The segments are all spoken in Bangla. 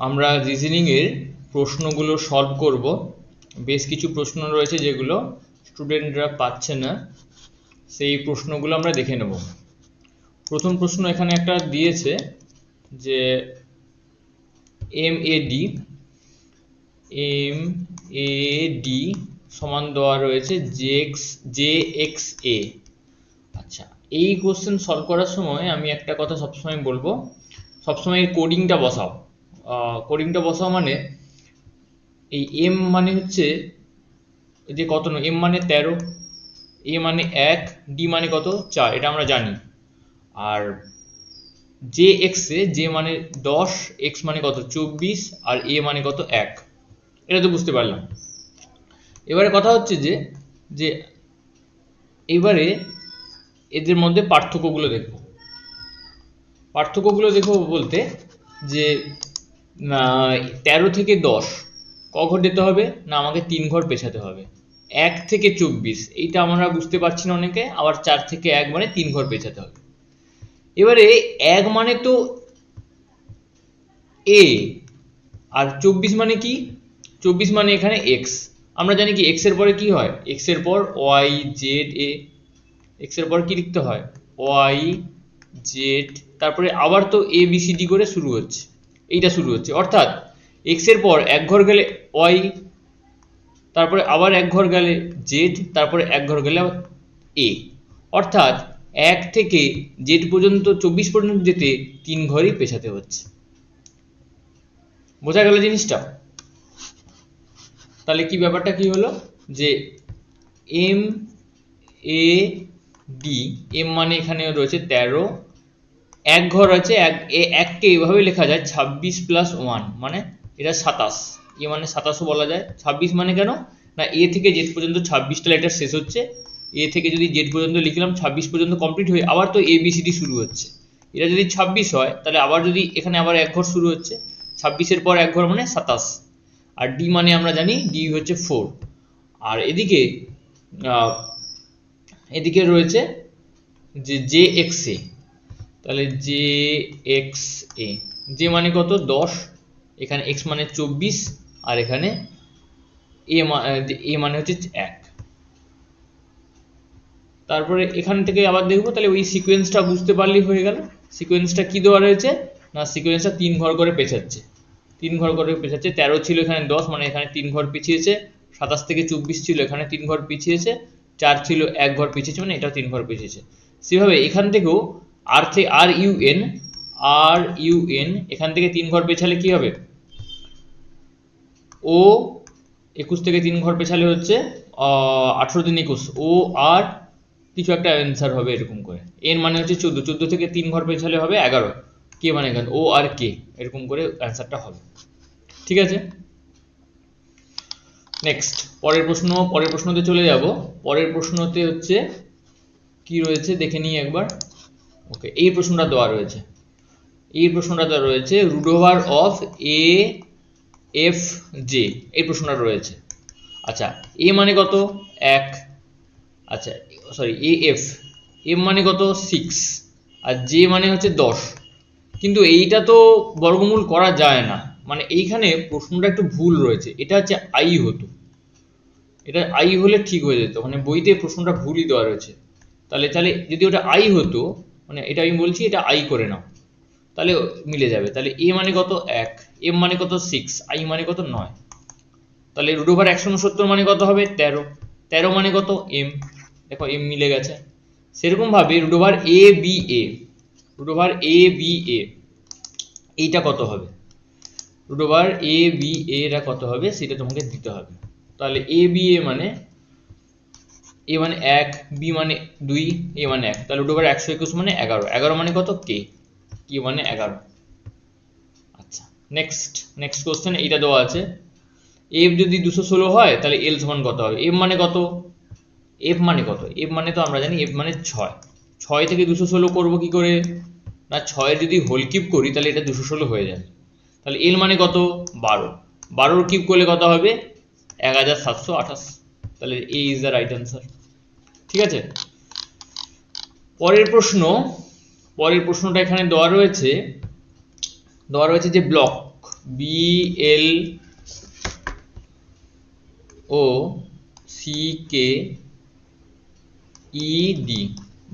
আমরা রিজনিং এর প্রশ্নগুলো সলভ করব। বেশ কিছু প্রশ্ন রয়েছে যেগুলো স্টুডেন্টরা পাচ্ছে না, সেই প্রশ্নগুলো আমরা দেখে নেব। প্রথম প্রশ্ন এখানে একটা দিয়েছে যে MAD সমান দেওয়া রয়েছে JXA। আচ্ছা, এই কোশ্চেন সলভ করার সময় আমি একটা কথা সবসময় বলবো, সবসময় কোডিংটা বসাও। কোডিংটা বসাও মানে এই এম মানে হচ্ছে যে কত, এম মানে 13, এ মানে 1, ডি মানে কত 4, এটা আমরা জানি। আর জে এক্স এ জে মানে 10, এক্স মানে কত 24, আর এ মানে কত 1, এটা তো বুঝতে পারলাম। এবারে কথা হচ্ছে যে যে এবারে এদের মধ্যে পার্থক্যগুলো দেখব। পার্থক্যগুলো দেখব বলতে যে 13 থেকে 10 ক ঘর যেতে হবে না, আমাকে 3 ঘর পেছাতে হবে। 1 থেকে 24 এইটা আমরা বুঝতে পারছি না অনেকে, আবার 4 থেকে 1 মানে 3 ঘর পেছাতে হবে। এবারে 1 মানে তো এ, আর 24 মানে কি, 24 মানে এখানে এক্স। আমরা জানি কি এক্স এর পরে কি হয়, এক্স এর পর ওয়াই জেড এ, এক্স এর পর কি লিখতে হয় ওয়াই জেড, তারপরে আবার তো এ বি সি ডি করে শুরু হচ্ছে, এইটা শুরু হচ্ছে। অর্থাৎ এক্স এর পর এক ঘর গেলে ওয়াই, তারপরে আবার এক ঘর গেলে জেড, তারপরে এক ঘর গেলে এ। অর্থাৎ 1 থেকে জেড পর্যন্ত 24 পর্যন্ত যেতে 3 ঘরই পেছাতে হচ্ছে। বোঝা গেল জিনিসটা? তাহলে কি ব্যাপারটা কি হলো যে এম এ ডি, এম মানে এখানে রয়েছে 13, এক ঘর আছে, এককে এইভাবে লেখা যায় 26 প্লাস 1 মানে এটা 27, এ মানে 27ও বলা যায়। 26 মানে কেন না, এ থেকে জেড পর্যন্ত 26টা লেটার শেষ হচ্ছে, এ থেকে যদি জেড পর্যন্ত লিখলাম 26 পর্যন্ত কমপ্লিট হয়ে আবার তো এ বি সি ডি শুরু হচ্ছে। এটা যদি 26 হয় তাহলে আবার যদি এখানে আবার এক ঘর শুরু হচ্ছে, 26-এর পর এক ঘর মানে 27। আর ডি মানে আমরা জানি ডি হচ্ছে 4। আর এদিকে রয়েছে যে জে এক্স এ, তাহলে জে এক্স এ, জে মানে কত 10, এখানে এক্স মানে 24, আর এখানে এ মানে হচ্ছে 1। তারপরে এখান থেকে আবার দেখবো, তাহলে ওই সিকোয়েন্সটা বুঝতে পারলেই হয়ে গেল। সিকোয়েন্সটা কি দেওয়া রয়েছে না, সিকোয়েন্সটা 3 ঘর করে পেছাচ্ছে, 3 ঘর করে পেছাচ্ছে। 13 ছিল এখানে 10 মানে এখানে 3 ঘর পিছিয়েছে, 27 থেকে 24 ছিল এখানে 3 ঘর পিছিয়েছে, 4 ছিল 1 ঘর পিছিয়েছে মানে এটাও 3 ঘর পিছিয়েছে। সেভাবে এখান থেকেও আর ইউ এন এখান থেকে 3 ঘর পেছালে কি হবে, ও 21 থেকে 3 ঘর পেছালে হচ্ছে 18 দিন 21, ও আর কিছু একটা অ্যান্সার হবে এরকম করে। এন মানে হচ্ছে 14, 14 থেকে 3 ঘর পেছালে হবে 11, কে মানে এখানে ও আর কে, এরকম করে অ্যান্সারটা হবে। ঠিক আছে, নেক্সট পরের প্রশ্নতে চলে যাব। পরের প্রশ্নতে হচ্ছে কি রয়েছে দেখে নিই একবার। ওকে, এই প্রশ্নটা দেওয়া রয়েছে root over of A F J, এই প্রশ্নটা রয়েছে। আচ্ছা, এ মানে কত 1, আচ্ছা সরি এম মানে কত 6, আর জে মানে হচ্ছে 10। কিন্তু এইটা তো বর্গমূল করা যায় না, মানে এইখানে প্রশ্নটা একটু ভুল রয়েছে, এটা হচ্ছে আই হতো, এটা আই হলে ঠিক হয়ে যেত, মানে বইতে প্রশ্নটা ভুলই দেওয়া রয়েছে। তাহলে যদি ওটা আই হতো, মানে এটা আমি বলছি এটা আই করে নাও, তাহলে মিলে যাবে। তাহলে এ মানে কত 1, এম মানে কত 6, আই মানে কত 9, তাহলে রুট ওভার 169 মানে কত হবে 13, 13 মানে কত এম, দেখো এম মিলে গেছে। সেরকম ভাবে root over A B A এইটা কত হবে, রুট ওভার এ বি এরা কত হবে সেটা তোমাকে দিতে হবে। তাহলে এ বি এ মানে 1, বি মানে 2, এ মানে 1, তাহলে রুট ওভার 121 মানে 11, 11 মানে কত কে মানে 11। আচ্ছা, নেক্সট কোশ্চেন এইটা দেওয়া আছে, এফ যদি 216 হয় তাহলে এল সমান কত হবে, এফ মানে কত, এফ মানে তো আমরা জানি এফ মানে 6, 6 থেকে 216 করব কি করে না, 6 যদি হোল কিউব করি তাহলে এটা 216 হয়ে যাবে। তাহলে এল মানে কত 12, 12 কিউব করলে কত হবে 1728, তাহলে এ ইজ দ্য রাইট অ্যান্সার। ঠিক আছে, পরের প্রশ্নটা এখানে দেওয়া রয়েছে যে ব্লক BLOCKED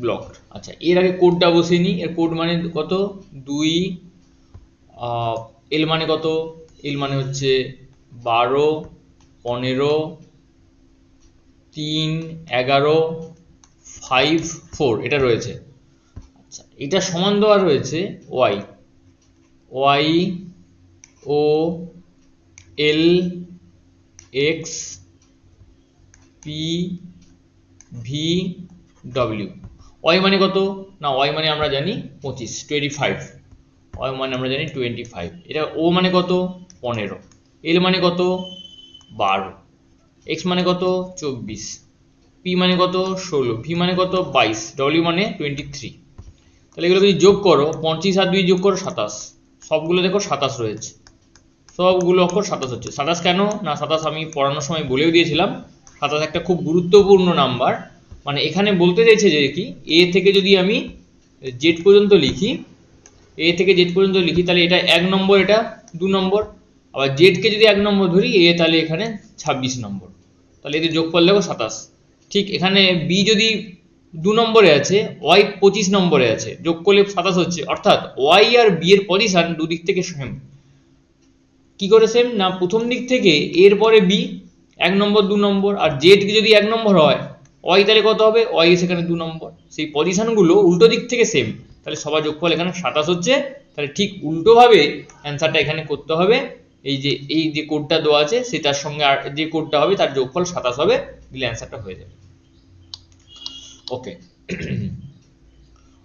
ব্লকড। আচ্ছা, এর আগে কোডটা বসিয়ে নিই। এর কোড মানে কত? 2, এল মানে কত? এল মানে হচ্ছে 12, 15, 3, 11, 5, 4 এটা রয়েছে। আচ্ছা, এটা সমান দেওয়া রয়েছে Y O L X P V W. Y মানে কত? না, ওয়াই মানে আমরা জানি 25, ওয়াই মানে আমরা জানি 25। এটা ও মানে কত? 15, এল মানে কত? 12, এক্স মানে কত? 24, পি মানে কত? 16, ভি মানে কত? 22, ডব্লিউ মানে 23। তাহলে এগুলো যদি যোগ করো, 25 আর 2 যোগ করো 27, সবগুলো দেখো 27 রয়েছে, সবগুলো অক্ষর 27 হচ্ছে। 27 কেন? না 27 আমি পড়ানোর সময় বলেও দিয়েছিলাম, 27 একটা খুব গুরুত্বপূর্ণ নাম্বার। মানে এখানে বলতে চাইছে যে কি, এ থেকে যদি আমি জেড পর্যন্ত লিখি, এ থেকে জেড পর্যন্ত লিখি, তাহলে এটা 1 নম্বর, এটা 2 নম্বর। আবার জেড কে যদি 1 নম্বর ধরি, এ তাহলে এখানে 26 নম্বর। তাহলে এদের যোগফল দেখো 27। ঠিক এখানে বি যদি 2 নম্বরে আছে, ওয়াই 25 নম্বরে আছে, যোগ করলে 27 হচ্ছে। অর্থাৎ ওয়াই আর বি এর পজিশন দুদিক থেকে সেম। কি করে সেম? না প্রথম দিক থেকে এর পরে বি 1 নম্বর 2 নম্বর, আর জেড যদি 1 নম্বর হয়, ওয়াই তাহলে কত হবে? ওয়াই সেখানে 2 নম্বর। সেই পজিশনগুলো উল্টো দিক থেকে সেম, তাহলে সবার যোগফল এখানে 27 হচ্ছে। তাহলে ঠিক উল্টোভাবে অ্যান্সারটা এখানে করতে হবে। এই যে কোডটা দেওয়া আছে সেটার সঙ্গে আর যে কোডটা হবে তার যোগফল 27 হবে, দিলে অ্যান্সারটা হয়ে যাবে। ওকে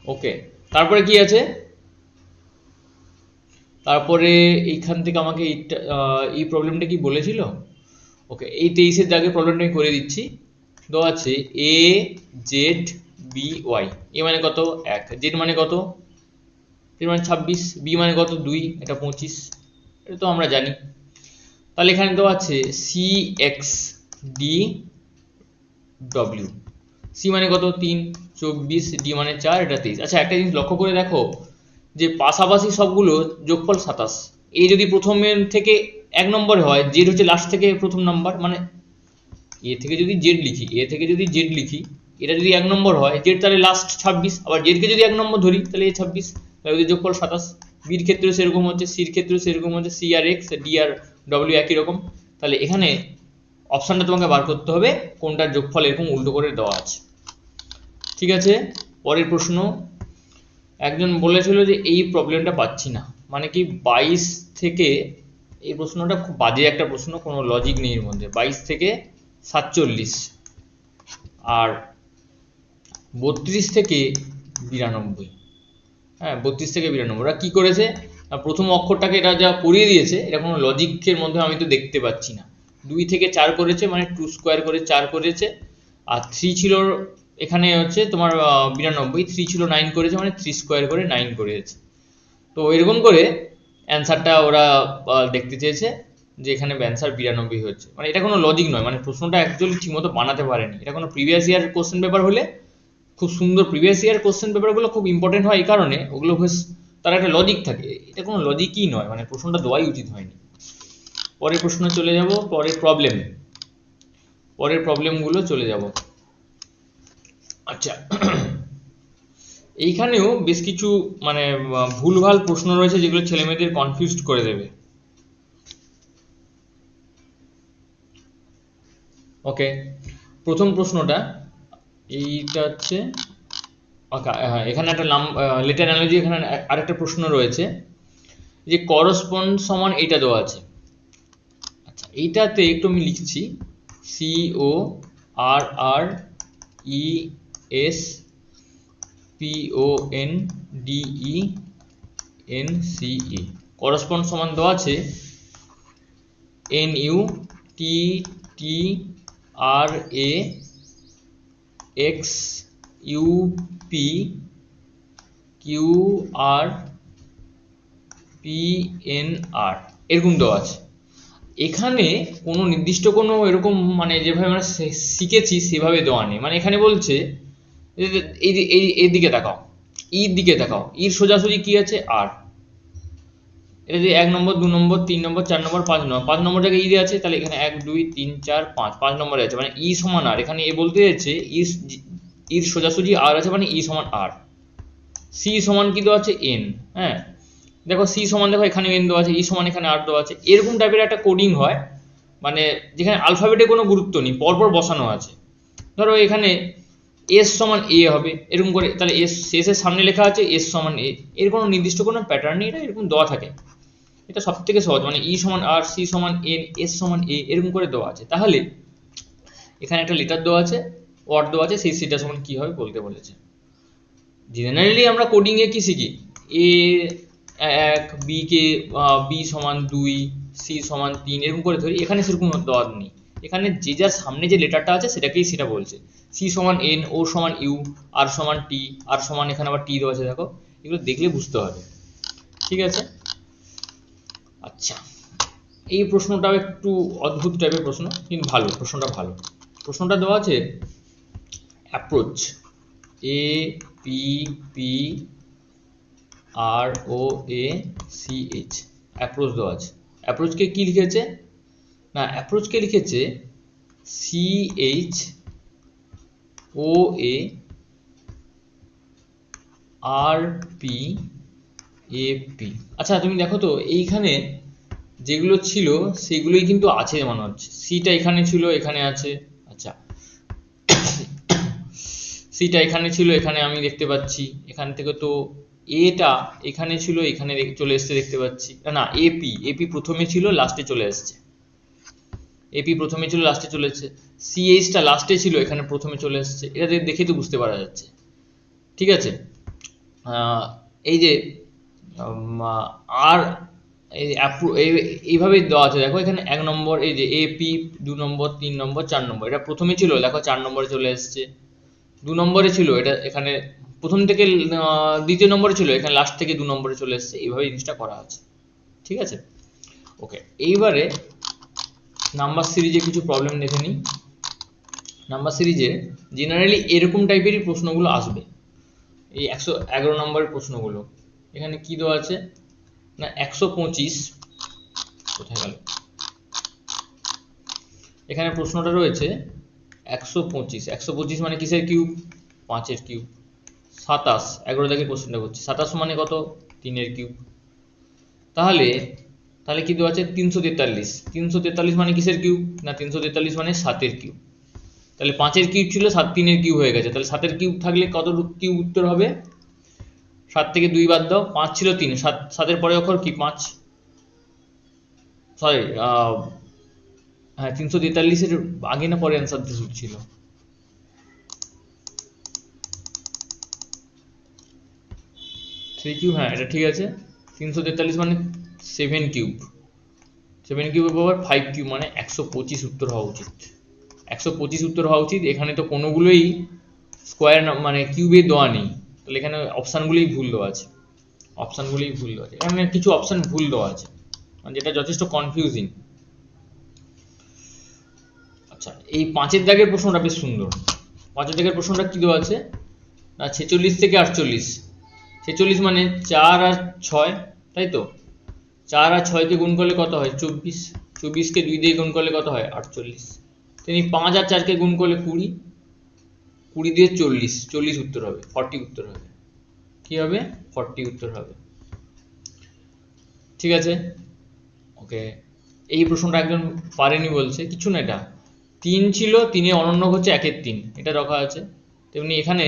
ওকে, তারপরে কি আছে? তারপরে এইখান থেকে আমাকে এই প্রবলেমটা কি বলেছিল? ওকে, এই 23-এর দাগের প্রবলেমটা আমি করে দিচ্ছি। দেওয়া আছে এ জেড বি ওয়াই। এ মানে কত? 1, জেড মানে কত? জেড মানে 26, বি মানে কত? 2, এটা 25, এটা তো আমরা জানি। তাহলে এখানে দেওয়া আছে C X D W. C মানে কত? 3, 24, ডি মানে 4, এটা 23। আচ্ছা, একটা জিনিস লক্ষ্য করে দেখো যে পাশাপাশি সবগুলো যোগফল 27। এ যদি প্রথমের থেকে 1 নম্বরে হয়, জেড হচ্ছে লাস্ট থেকে প্রথম নাম্বার, মানে এ থেকে যদি জেড লিখি, এটা যদি 1 নম্বর হয়, জেড তাহলে লাস্ট 26। আবার জেড কে যদি 1 নম্বর ধরি, তাহলে এ 26, তাহলে ওদের যোগফল 27। বির ক্ষেত্রেও সেরকম হচ্ছে, সির ক্ষেত্রেও সেরকম হচ্ছে, সি আর এক্স, ডি আর ডব্লিউ একই রকম। তাহলে এখানে অপশনটা তোমাকে বার করতে হবে কোনটার যোগফল এরকম উল্টো করে দেওয়া আছে। ঠিক আছে, পরের প্রশ্ন। একজন বলেছিল যে এই প্রবলেমটা পাচ্ছি না, মানে কি 22 থেকে, এই প্রশ্নটা খুব বাজে একটা প্রশ্ন, কোনো লজিক নেই এর মধ্যে। 22 থেকে 47 আর 32 থেকে 92। হ্যাঁ, 32 থেকে 92 ওরা কি করেছে? প্রথম অক্ষরটাকে এরা যা করিয়ে দিয়েছে, এটা কোনো লজিকের মধ্যে আমি তো দেখতে পাচ্ছি না। 2 থেকে 4 করেছে, মানে 2 স্কোয়ার করে 4 করেছে। আর 3 ছিল এখানে হচ্ছে তোমার 92, 3 ছিল 9 করেছে, মানে 3 স্কোয়ার করে 9 করেছে। তো এরকম করে অ্যান্সারটা ওরা দেখতে চেয়েছে যে এখানে অ্যান্সার 92 হচ্ছে। মানে এটা কোনো লজিক নয়, মানে প্রশ্নটা অ্যাকচুয়ালি ঠিকমতো বানাতে পারেনি। এটা কোনো প্রিভিয়াস ইয়ার কোশ্চেন পেপার হলে খুব সুন্দর, প্রিভিয়াস ইয়ার কোশ্চেন পেপারগুলো খুব ইম্পর্টেন্ট হয় এই কারণে, ওগুলো তার একটা লজিক থাকে। এটা কোনো লজিকই নয়, মানে প্রশ্নটা দেওয়াই উচিত হয়নি। পরের প্রশ্ন চলে যাব, পরের প্রবলেমগুলো চলে যাব। আচ্ছা, এইখানেও বেশ কিছু মানে ভুলভাল প্রশ্ন রয়েছে যেগুলো ছেলেমেয়েদের কনফিউজড করে দেবে। ওকে, প্রথম প্রশ্নটা এইটা হচ্ছে, এখানে একটা লেটার অ্যানালজি, এখানে আরেকটা প্রশ্ন রয়েছে যে করসপন্ড সমান এইটা দেওয়া আছে। আচ্ছা, এইটাতে একটু আমি লিখছি CORRESPONDENCE। করসপন্ড সমান দেওয়া আছে NUTTRAXUPQRPNR, এরকম দেওয়া আছে। এখানে কোনো নির্দিষ্ট কোনো এরকম মানে যেভাবে আমরা শিখেছি সেভাবে দেওয়া নেই। মানে এখানে বলছে এই দিকে তাকাও, ইর দিকে তাকাও, ইর সোজাসুজি কি আছে? আর। এটা যদি 1 নম্বর 2 নম্বর 3 নম্বর 4 নম্বর 5 নম্বর জায়গায় ই দেওয়া আছে, তাহলে এখানে 1 2 3 4 5 নম্বরে আছে, মানে ই সমান আর। এখানে এ বলতে যাচ্ছে ইর সোজাসুজি আর আছে, মানে ই সমান আর। সি সমান কি দেওয়া আছে এন। হ্যাঁ, দেখো সি সমান, দেখো এখানে এন দেওয়া আছে, ই সমান এখানে আর দেওয়া আছে। এরকম টাইপের একটা কোডিং হয়, মানে যেখানে আলফাবেটের কোনো গুরুত্ব নেই, পরপর বসানো আছে। ধরো এখানে এস সমান এ হবে এরকম করে, তাহলে এস এর সামনে লেখা আছে এস সমান এ, এর কোনো নির্দিষ্ট কোনো প্যাটার্ন নেই, এটা এরকম দেওয়া থাকে। এটা সব থেকে সহজ, মানে ই সমান আর, সি সমান এন, এস সমান এ, এরকম করে দেওয়া আছে। তাহলে এখানে একটা লিটার দেওয়া আছে, ওয়ার্ড দেওয়া আছে, সেই সিটা সমান কি হবে বলতে বলেছে। জেনারেলি আমরা কোডিং এ কি শিখি, এ 1, বি কে বি সমান 2, সি সমান 3 এরকম করে ধরি। এখানে সেরকম দেওয়া নেই, এখানে যে যার সামনে যে লেটারটা আছে সেটাকেই সেটা বলছে। সি সমান এন, ও সমান ইউ, আর সমান টি, আর সমান এখানে আবার টি দেওয়া আছে, দেখো এগুলো দেখলে বুঝতে হবে। ঠিক আছে, আচ্ছা এই প্রশ্নটাও একটু অদ্ভুত টাইপের প্রশ্ন, কিন্তু ভালো, প্রশ্নটা ভালো। প্রশ্নটা দেওয়া আছে approach, A P P R O A C H, approach দেওয়া আছে। অ্যাপ্রোচকে কি লিখেছে না, অ্যাপ্রোচকে লিখেছে C H O A R P A P. আচ্ছা তুমি দেখো তো এইখানে যেগুলো ছিল সেগুলোই কিন্তু আছে মনে হচ্ছে। সিটা এখানে ছিল, এখানে আছে। আচ্ছা সিটা এখানে ছিল, এখানে আমি দেখতে পাচ্ছি। এখান থেকে তো এটা এখানে ছিল, এখানে চলে এসছে দেখতে পাচ্ছি। না, এপি এপি প্রথমে ছিল, লাস্টে চলে আসছে। এপি প্রথমে ছিল, লাস্টে চলে এসছে। সিএইচটা লাস্টে ছিল, এখানে প্রথমে চলে এসছে। এটা দেখে তো বুঝতে পারা যাচ্ছে। ঠিক আছে, এই যে আর এইভাবে দেওয়া আছে, দেখো এখানে 1 নম্বর, এই যে এপি 2 নম্বর 3 নম্বর 4 নম্বর, এটা প্রথমে ছিল, দেখো 4 নম্বরে চলে এসছে। 2 নম্বরে ছিল, এটা এখানে প্রথম থেকে দ্বিতীয় নম্বরে ছিল, এখানে লাস্ট থেকে 2 নম্বরে চলে এসছে। এইভাবে জিনিসটা করা আছে। ঠিক আছে, ওকে। এইবারে নাম্বার সিরিজে কিছু প্রবলেম দেখে নিই। নাম্বার সিরিজে জেনারেলি এরকম টাইপেরই প্রশ্নগুলো আসবে, এই 111 নম্বরের প্রশ্নগুলো। এখানে কি দেওয়া আছে না, 125, কোথায় গেল, এখানে প্রশ্নটা রয়েছে 125 মানে কিসের কিউব, 5-এর কিউব। 27, 11 দাগের কোশ্চেনটা করছি, 27 মানে কত, 3-এর কিউব। তাহলে কি দেওয়া আছে, 343, 343 মানে কিসের কিউব না, 343 মানে 7-এর কিউব। তাহলে 5-এর কিউব ছিল, 3-এর কিউব হয়ে গেছে। তাহলে 7-এর কিউব থাকলে কত কিউব উত্তর হবে, 7 থেকে 2 বাদ দাও, 5 ছিল 3, 7-এর পরে অক্ষর কি 5, সরি হ্যাঁ 343-এর আগে না পরে অ্যান্সার ছিল, 3 কিউব, হ্যাঁ এটা ঠিক আছে। 343 মানে 7 কিউব, 7 কিউবের পাওয়ার 5 কিউব, মানে 125 উত্তর হওয়া উচিত। 125 উত্তর হওয়া উচিত। এখানে তো কোনোগুলোই স্কোয়ার মানে কিউবে দেওয়া নেই, তাহলে এখানে অপশানগুলোই ভুল দেওয়া আছে, অপশানগুলোই ভুল দেওয়া আছে। এখানে কিছু অপশান ভুল দেওয়া আছে, মানে যেটা যথেষ্ট কনফিউজিং। আচ্ছা এই 5-এর দাগের প্রশ্নটা বেশ সুন্দর। 5-এর দাগের প্রশ্নটা কি দেওয়া আছে না, 46 থেকে 48। 46 মানে 4 আর 6, তাই তো? 4 আর 6 কে গুণ করলে কত হয় 24, 24 কে 2 দিয়ে গুণ করলে কত হয় 48। তিনি 5 আর 4 কে গুণ করলে 20, 20 দিয়ে 40, 40 উত্তর হবে, 40 উত্তর হবে। কি হবে, 40 উত্তর হবে। ঠিক আছে, ওকে। এই প্রশ্নটা একজন পারেনি বলছে, কিছু না, এটা 3 ছিল, 3-এ অনন্য হচ্ছে 1-এর 3, এটা রাখা আছে। তেমনি এখানে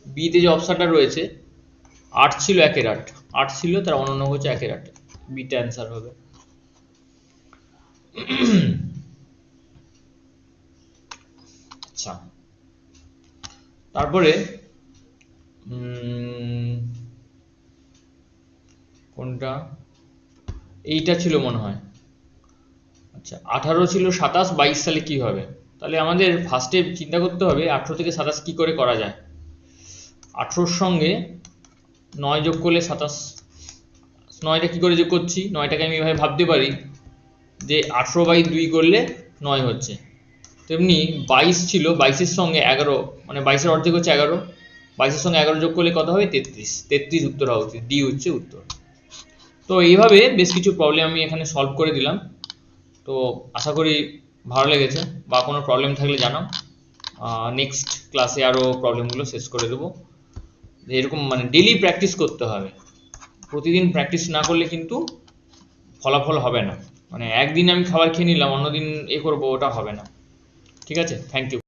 বিতে যে অপশনটা রয়েছে 8 ছিল, 1-এর 8, 8 ছিল, তার অনন্য হচ্ছে 1-এর 8, বিটা অ্যান্সার হবে। আচ্ছা তারপরে কোনটা, এইটা ছিল মনে হয়। আচ্ছা 18 ছিল, 27, 22 সালে কি হবে? তাহলে আমাদের ফার্স্টে চিন্তা করতে হবে 18 থেকে 27 কি করে করা যায়। 18-র সঙ্গে 9 যোগ করলে 27, 9টা কি করে যোগ করছি, 9টাকে আমি এভাবে ভাবতে পারি যে 18/2 করলে 9 হচ্ছে। তেমনি 22 ছিল, 22-এর সঙ্গে 11, মানে 22-এর অর্ধেক হচ্ছে 11, 22-এর সঙ্গে 11 যোগ করলে কত হবে 33, 33 উত্তর হওয়া উচিত, ডি হচ্ছে উত্তর। তো এইভাবে বেশ কিছু প্রবলেম আমি এখানে সলভ করে দিলাম। তো আশা করি ভালো লেগেছে, বা কোনো প্রবলেম থাকলে জানাও। নেক্সট ক্লাসে আরও প্রবলেমগুলো শেষ করে দেবো। এরকম মানে ডেলি প্র্যাকটিস করতে হবে, প্রতিদিন প্র্যাকটিস না করলে কিন্তু ফলাফল হবে না। মানে একদিন আমি খাবার খেয়ে নিলাম, অন্যদিন করবো, ওটা হবে না। ঠিক আছে, থ্যাংক ইউ।